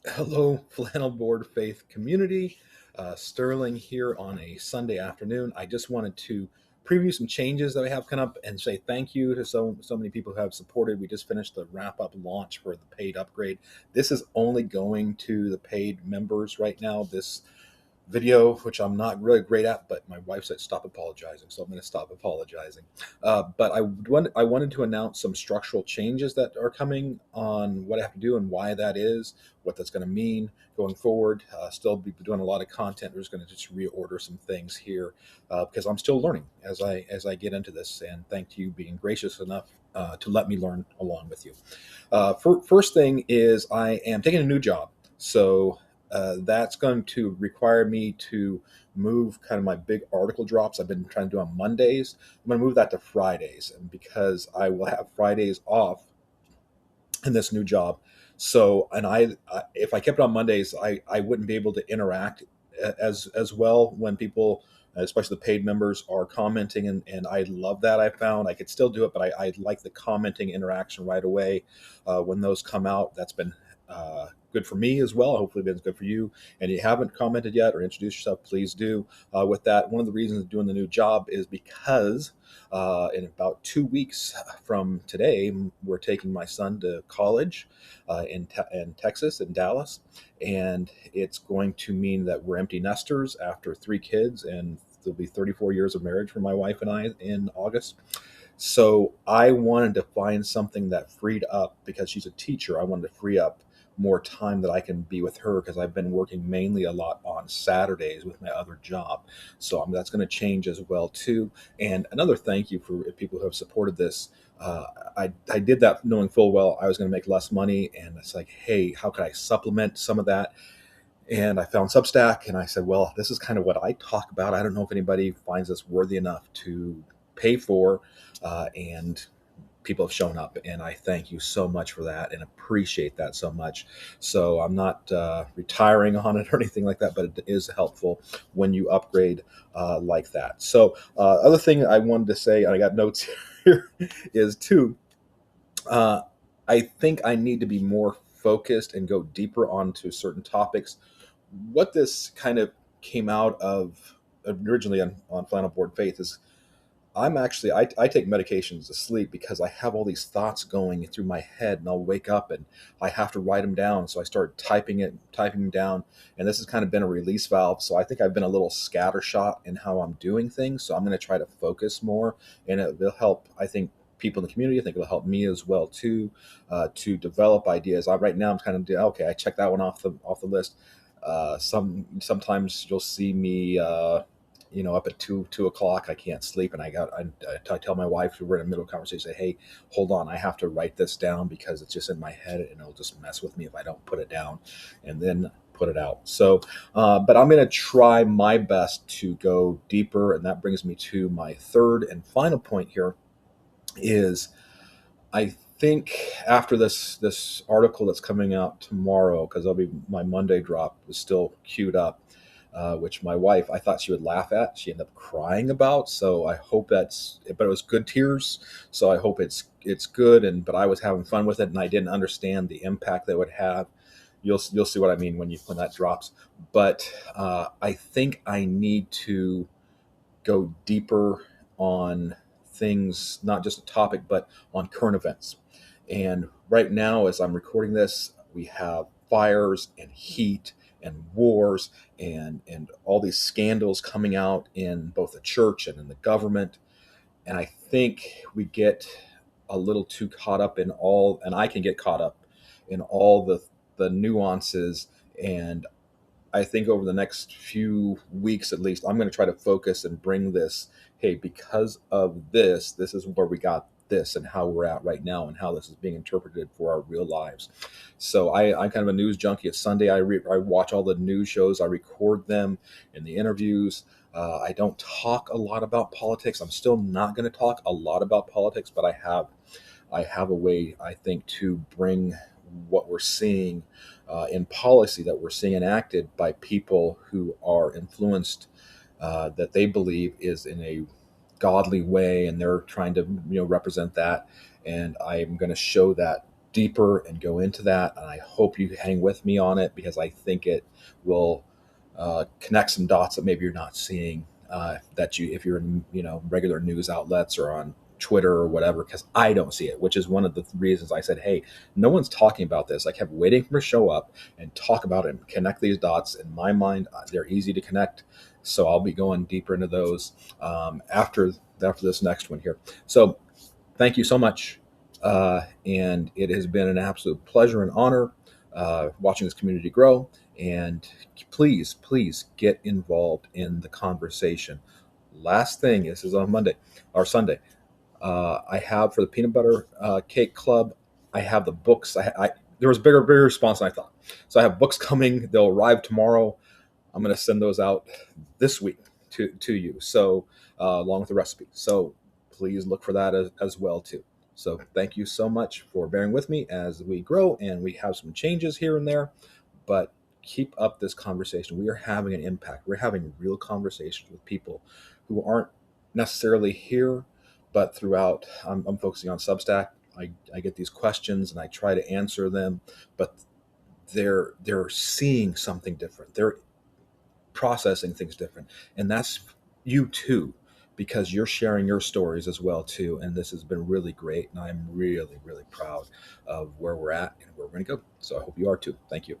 Hello, Flannel Board Faith community. Sterling here on a Sunday afternoon. I just wanted to preview some changes that I have coming up and say thank you to so many people who have supported. We just finished the wrap up launch for the paid upgrade. This is only going to the paid members right now. This video, which I'm not really great at, but my wife said stop apologizing, so I'm going to stop apologizing. But I wanted to announce some structural changes that are coming on what I have to do and why that is, what that's going to mean going forward. Still be doing a lot of content. We're just going to just reorder some things here because I'm still learning as I get into this. And thank you being gracious enough to let me learn along with you. First thing is I am taking a new job, so that's going to require me to move kind of my big article drops I've been trying to do on Mondays. I'm going to move that to Fridays, and because I will have Fridays off in this new job. So, and if I kept it on Mondays, I wouldn't be able to interact as well when people, especially the paid members, are commenting, and I love that. I found I could still do it, but I like the commenting interaction right away when those come out. That's been good for me as well. Hopefully, it's good for you. And you haven't commented yet or introduced yourself, please do. With that, one of the reasons of doing the new job is because in about 2 weeks from today, we're taking my son to college in Texas, in Dallas, and it's going to mean that we're empty nesters after three kids, and there'll be 34 years of marriage for my wife and I in August. So I wanted to find something that freed up, because she's a teacher. I wanted to free up more time that I can be with her, because I've been working mainly a lot on Saturdays with my other job. So that's going to change as well too. And another thank you for people who have supported this. I did that knowing full well I was going to make less money, and it's like, hey, how could I supplement some of that? And I found Substack, and I said, well, this is kind of what I talk about. I don't know if anybody finds this worthy enough to pay for, and people have shown up, and I thank you so much for that and appreciate that so much. So I'm not retiring on it or anything like that, but it is helpful when you upgrade like that. So other thing I wanted to say, and I got notes here, is too, uh, I think I need to be more focused and go deeper onto certain topics. What this kind of came out of originally on Flannel Board Faith is I take medications to sleep because I have all these thoughts going through my head, and I'll wake up and I have to write them down. So I start typing them down, and this has kind of been a release valve. So I think I've been a little scattershot in how I'm doing things. So I'm going to try to focus more, and it will help, I think, people in the community. I think it'll help me as well too, to develop ideas. Right now I'm kind of okay. I checked that one off the list. Sometimes you'll see me. Up at two o'clock, I can't sleep, and I tell my wife, we're in the middle of a conversation, say, hey, hold on, I have to write this down because it's just in my head, and it'll just mess with me if I don't put it down and then put it out. So, but I'm going to try my best to go deeper, and that brings me to my third and final point here. Is I think after this article that's coming out tomorrow, because that'll be my Monday drop, is still queued up, which my wife, I thought she would laugh at. She ended up crying about. So I hope but it was good tears. So I hope it's good. But I was having fun with it, and I didn't understand the impact that it would have. You'll see what I mean when that drops. But I think I need to go deeper on things, not just a topic, but on current events. And right now, as I'm recording this, we have fires and heat and wars and all these scandals coming out in both the church and in the government. And I think we get a little too caught up in all, and I can get caught up in all the nuances. And I think over the next few weeks, at least, I'm going to try to focus and bring this. Hey, because of this is where we got this, and how we're at right now, and how this is being interpreted for our real lives. So I'm kind of a news junkie. It's Sunday. I watch all the news shows. I record them in the interviews. I don't talk a lot about politics. I'm still not going to talk a lot about politics, but I have a way, I think, to bring what we're seeing in policy that we're seeing enacted by people who are influenced, that they believe is in a godly way, and they're trying to represent that. And I'm going to show that deeper and go into that. And I hope you hang with me on it because I think it will connect some dots that maybe you're not seeing. That you, if you're in regular news outlets or on Twitter or whatever, because I don't see it, which is one of the reasons I said, hey, no one's talking about this. I kept waiting for him to show up and talk about it and connect these dots. In my mind, they're easy to connect. So I'll be going deeper into those after this next one here. So thank you so much. And it has been an absolute pleasure and honor watching this community grow. And please, please get involved in the conversation. Last thing, this is on Monday or Sunday. I have for the peanut butter cake club. I have the books. There was bigger response than I thought. So I have books coming. They'll arrive tomorrow. I'm going to send those out this week to you. So along with the recipe. So please look for that as well too. So thank you so much for bearing with me as we grow and we have some changes here and there, but keep up this conversation. We are having an impact. We're having real conversations with people who aren't necessarily here, but throughout. I'm focusing on Substack. I get these questions and I try to answer them, but they're seeing something different. They're processing things different, and that's you too, because you're sharing your stories as well too. And this has been really great, and I'm really, really proud of where we're at and where we're going to go. So I hope you are too. Thank you.